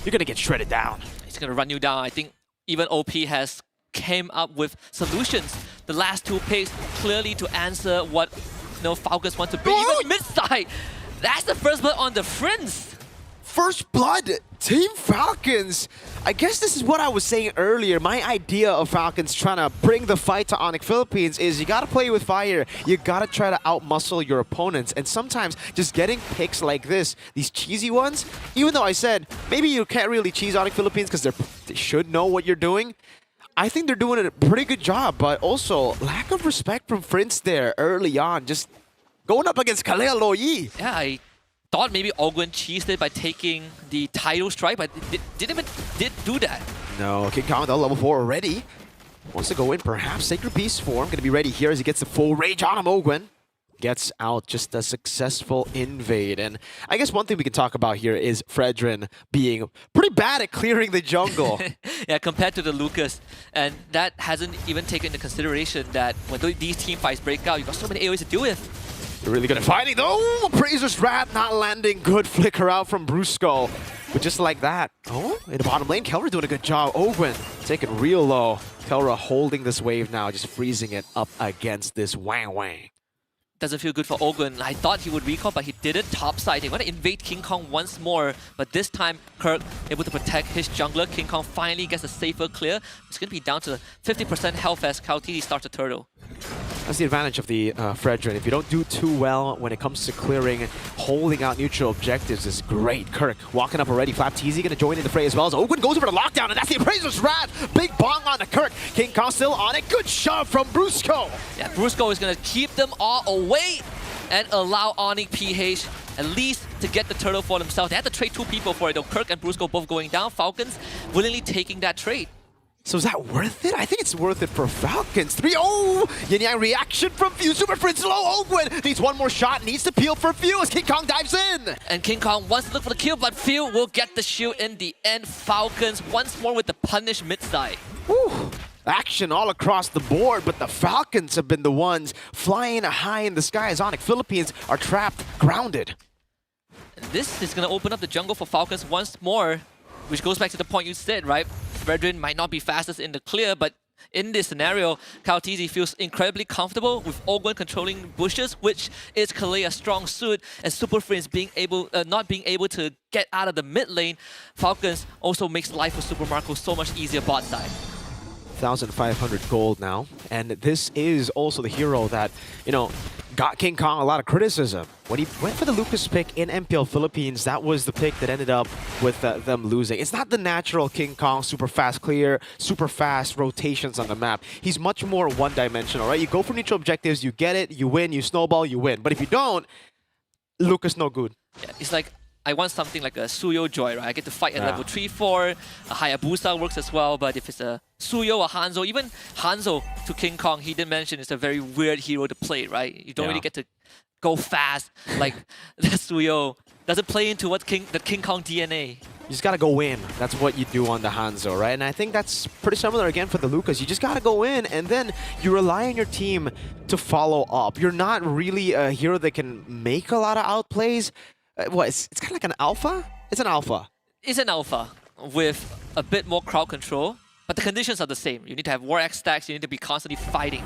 you're gonna get shredded down. He's gonna run you down. I think even OP has came up with solutions. The last 2 picks clearly to answer what Falcons want to be. Even mid-side, that's the first blood on the Prince. First blood, Team Falcons. I guess this is what I was saying earlier. My idea of Falcons trying to bring the fight to ONIC Philippines is you gotta play with fire. You gotta try to outmuscle your opponents. And sometimes just getting picks like this, these cheesy ones, even though I said maybe you can't really cheese ONIC Philippines because they should know what you're doing, I think they're doing a pretty good job. But also, lack of respect from Prince there early on, just going up against Kalea Loyi. Yeah, I thought maybe Ogwen cheesed it by taking the title strike, but didn't do that. No, King Kong level 4 already. Wants to go in, perhaps Sacred Beast form. Gonna be ready here as he gets the full rage on him. Ogwen gets out, just a successful invade. And I guess one thing we can talk about here is Fredrin being pretty bad at clearing the jungle. Yeah, compared to the Lucas. And that hasn't even taken into consideration that when these team fights break out, you've got so many AoEs to deal with. They're really good at fighting though. Appraiser's Wrath not landing. Good flicker out from Brusco. But just like that. Oh, in the bottom lane, Kelra doing a good job. Ogwen taking real low. Kelra holding this wave now, just freezing it up against this Wang Wang. Doesn't feel good for Ogwen. I thought he would recall, but he didn't. Topside, they want to invade King Kong once more. But this time, Kirk able to protect his jungler. King Kong finally gets a safer clear. It's going to be down to 50% health as Kautiti starts to turtle. That's the advantage of the Fredrin. If you don't do too well when it comes to clearing, holding out neutral objectives is great. Kirk walking up already. Flapteezy going to join in the fray as well as Ogwen goes over to lockdown, and that's the Appraiser's Wrath. Big bong on the Kirk. King Kong still on it. Good shove from Brusco. Yeah, Brusco is going to keep them all away and allow ONIC PH at least to get the turtle for themselves. They had to trade 2 people for it though. Kirk and Brusco both going down. Falcons willingly taking that trade. So is that worth it? I think it's worth it for Falcons. 3-0! Yin Yang reaction from Few. Super Prince low. Ogwen needs one more shot. Needs to peel for Few as King Kong dives in. And King Kong wants to look for the kill, but Few will get the shield in the end. Falcons once more with the punish mid-side. Whew. Action all across the board, but the Falcons have been the ones flying high in the sky as ONIC Philippines are trapped, grounded. And this is going to open up the jungle for Falcons once more, which goes back to the point you said, right? Fredrin might not be fastest in the clear, but in this scenario, Kautiti feels incredibly comfortable with Ogwen controlling bushes, which is Kalea's strong suit, and Super Friends not being able to get out of the mid lane. Falcons also makes life for Super Marco so much easier bot side. 1,500 gold now, and this is also the hero that, got King Kong a lot of criticism. When he went for the Lucas pick in MPL Philippines, that was the pick that ended up with them losing. It's not the natural King Kong, super fast clear, super fast rotations on the map. He's much more one-dimensional, right? You go for neutral objectives, you get it, you win, you snowball, you win. But if you don't, Lucas no good. Yeah, it's like, I want something like a Suyo Joy, right? I get to fight at level 3-4. A Hayabusa works as well, but if it's a Suyo or Hanzo, even Hanzo to King Kong, he did mention it's a very weird hero to play, right? You don't really get to go fast like the Suyo. Doesn't play into what the King Kong DNA. You just gotta go in. That's what you do on the Hanzo, right? And I think that's pretty similar again for the Lucas. You just gotta go in, and then you rely on your team to follow up. You're not really a hero that can make a lot of outplays. It's kind of like an alpha? It's an alpha. It's an alpha with a bit more crowd control, but the conditions are the same. You need to have War X stacks, you need to be constantly fighting.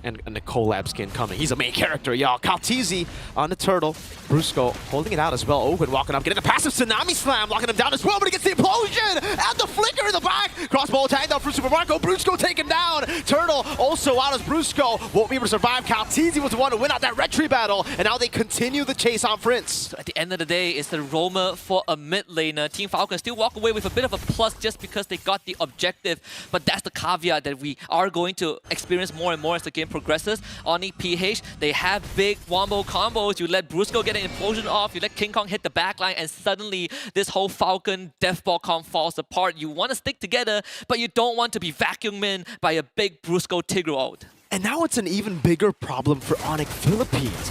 And the collab skin coming. He's a main character, y'all. Kautiti on the turtle. Brusco holding it out as well. Ogwen walking up, getting the passive Tsunami Slam, locking him down as well, but he gets the implosion! And the flicker in the back! Crossbow attack down from Super Marco. Brusco take him down! Turtle also out as Brusco won't be able to survive. Kautiti was the one to win out that red tree battle, and now they continue the chase on Prince. So at the end of the day, it's the roamer for a mid laner. Team Falcon still walk away with a bit of a plus just because they got the objective, but that's the caveat that we are going to experience more and more as the game progresses. ONIC PH, they have big wombo combos. You let Brusco get an implosion off, you let King Kong hit the backline, and suddenly this whole Falcon Deathball comp falls apart. You want to stick together, but you don't want to be vacuumed in by a big Brusco Tigreal ult. And now it's an even bigger problem for ONIC Philippines.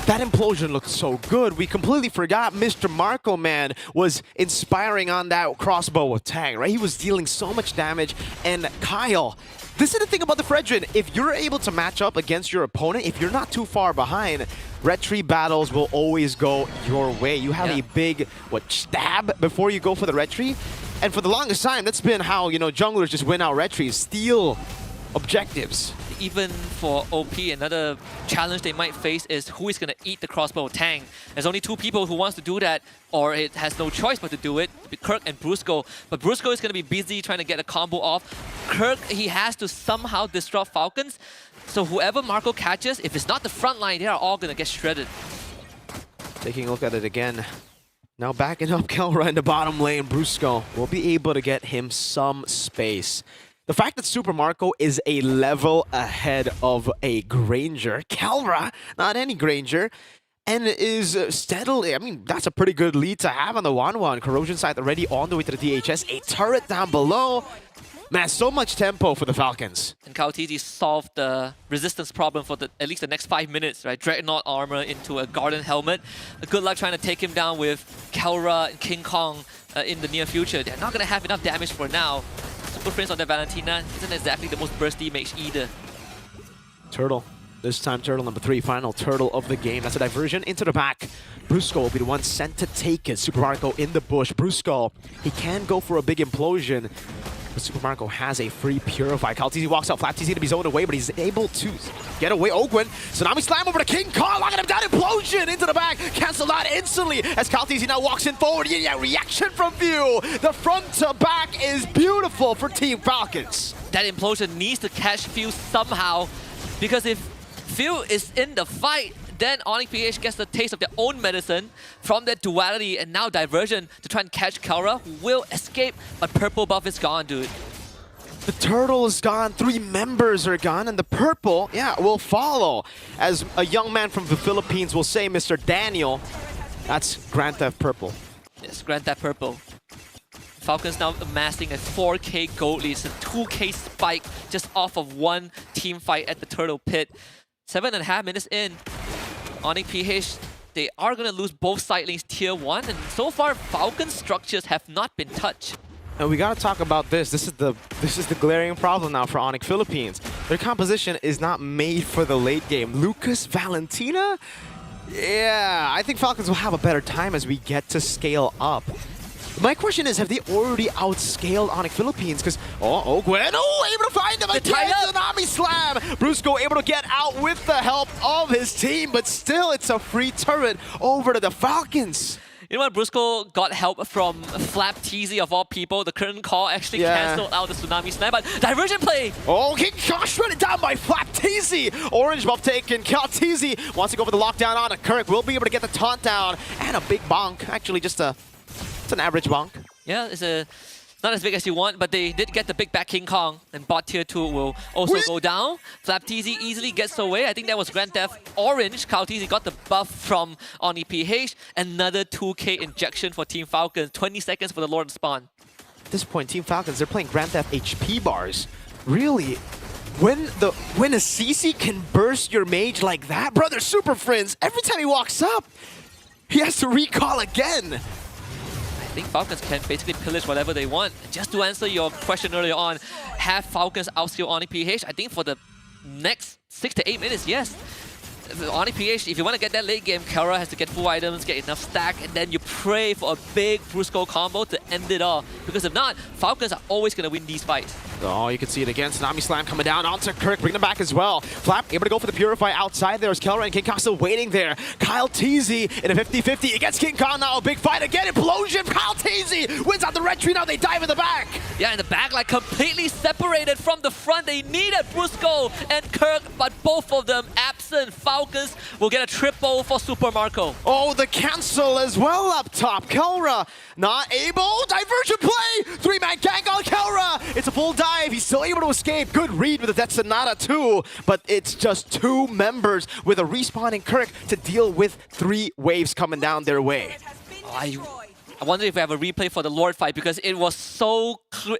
That implosion looked so good. We completely forgot Mr. Marco, man, was inspiring on that crossbow with Tang, right? He was dealing so much damage. And Kyle, this is the thing about the Fredrin. If you're able to match up against your opponent, if you're not too far behind, red tree battles will always go your way. You have a big, stab before you go for the red tree. And for the longest time, that's been how, junglers just win out red trees, steal objectives. Even for OP, another challenge they might face is who is going to eat the crossbow Tang. There's only two people who wants to do that, or it has no choice but to do it, Kirk and Brusco. But Brusco is going to be busy trying to get a combo off. Kirk, he has to somehow disrupt Falcons. So whoever Marco catches, if it's not the front line, they are all going to get shredded. Taking a look at it again. Now backing up Kelra in the bottom lane, Brusco will be able to get him some space. The fact that Super Marco is a level ahead of a Granger, Kelra, not any Granger, and is steadily, I mean, that's a pretty good lead to have on the 1-1. Corrosion side already on the way to the DHS, a turret down below. Man, so much tempo for the Falcons. And Kautiti solved the resistance problem for at least the next 5 minutes, right? Dreadnought armor into a Garden helmet. Good luck trying to take him down with Kelra and King Kong in the near future. They're not going to have enough damage for now. Super Prince on the Valentina isn't exactly the most bursty mage either. Turtle. This time, Turtle number 3, final Turtle of the game. That's a diversion into the back. Brusco will be the one sent to take it. Super Marco in the bush. Brusco, he can go for a big implosion. But Super Marco has a free Purify. Kaltizi walks out. FlapTZ to be zoned away, but he's able to get away. Ogwen, Tsunami slam over to King Kong, locking him down. Implosion into the back. Cancel out instantly as Kaltizi now walks in forward. Yeah, reaction from View. The front to back is beautiful for Team Falcons. That implosion needs to catch Phil somehow, because if Phil is in the fight, then ONIC PH gets the taste of their own medicine from that duality and now diversion to try and catch Kelra, who will escape, but purple buff is gone, dude. The turtle is gone, 3 members are gone, and the purple, will follow. As a young man from the Philippines will say, Mr. Daniel, that's Grand Theft Purple. Yes, Grand Theft Purple. Falcons now amassing a 4K gold lead, it's a 2K spike just off of one team fight at the Turtle Pit. 7.5 minutes in, ONIC PH, they are going to lose both side lanes tier 1, and so far Falcons structures have not been touched. And we gotta talk about this. This is the glaring problem now for ONIC Philippines. Their composition is not made for the late game. Lucas Valentina? Yeah, I think Falcons will have a better time as we get to scale up. My question is, have they already outscaled ONIC Philippines? Because, Ogwen, able to find him again, Tsunami slam! Brusco able to get out with the help of his team, but still it's a free turret over to the Falcons. You know what, Brusco got help from FlapTZ of all people. The current call actually cancelled out the Tsunami slam, but diversion play! Oh, King Kong shredded down by FlapTZ! Orange buff taken, KalTZ wants to go for the lockdown on it. Kirk will be able to get the taunt down, and a big bonk. Actually, just it's an average bonk. Yeah, it's not as big as you want, but they did get the big back King Kong, and bot tier 2 will also go down. FlapTZ easily gets away. I think that was Grand Theft Orange. KalTZ got the buff from ONIC PH. Another 2K injection for Team Falcons. 20 seconds for the Lord Spawn. At this point, Team Falcons, they're playing Grand Theft HP bars. Really? When a CC can burst your mage like that, brother Super Friends, every time he walks up, he has to recall again. I think Falcons can basically pillage whatever they want. Just to answer your question earlier on, have Falcons outscale ONIC PH? I think for the next 6 to 8 minutes, yes. ONIC PH, if you want to get that late game, Kelra has to get full items, get enough stack, and then you pray for a big Brusco combo to end it off. Because if not, Falcons are always going to win these fights. Oh, you can see it again. Tsunami Slam coming down onto Kirk, bringing him back as well. Flap able to go for the Purify outside. There's Kelra and King Kong still waiting there. KalTZ in a 50-50 against King Kong now. A big fight again. Implosion. KalTZ wins out the red tree. Now they dive in the back. Yeah, in the back, like completely separated from the front. They needed Brusco and Kirk, but both of them absent. Falcons will get a triple for Super Marco. Oh, the cancel as well up top. Kelra not able. Diversion play. 3-man gang on Kelra. It's a full dive. He's still able to escape. Good read with the Death Sonata too, but it's just 2 members with a respawning Kirk to deal with 3 waves coming down their way. I wonder if we have a replay for the Lord fight because it was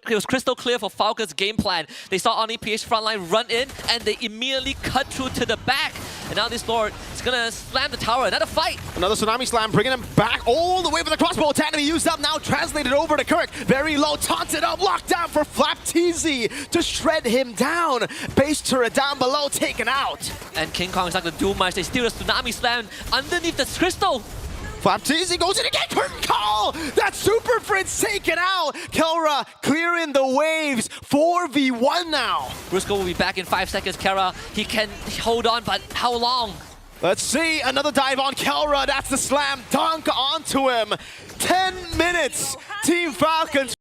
it was crystal clear for Falcons' game plan. They saw ONIC PH frontline run in and they immediately cut through to the back. And now this Lord is gonna slam the tower. Another fight. Another Tsunami Slam, bringing him back all the way for the crossbow attack to be used up now. Translated over to Kirk. Very low, taunted up, locked down for FlapTZ to shred him down. Base turret down below, taken out. And King Kong is not gonna do much. They steal a Tsunami Slam underneath the crystal. FlapTZ goes in again, curtain call! That Super Fritz taken out! Kelra clearing the waves, 4v1 now. Briscoe will be back in 5 seconds. Kara, he can hold on, but how long? Let's see, another dive on Kelra, that's the slam dunk onto him. 10 minutes, Team Falcons.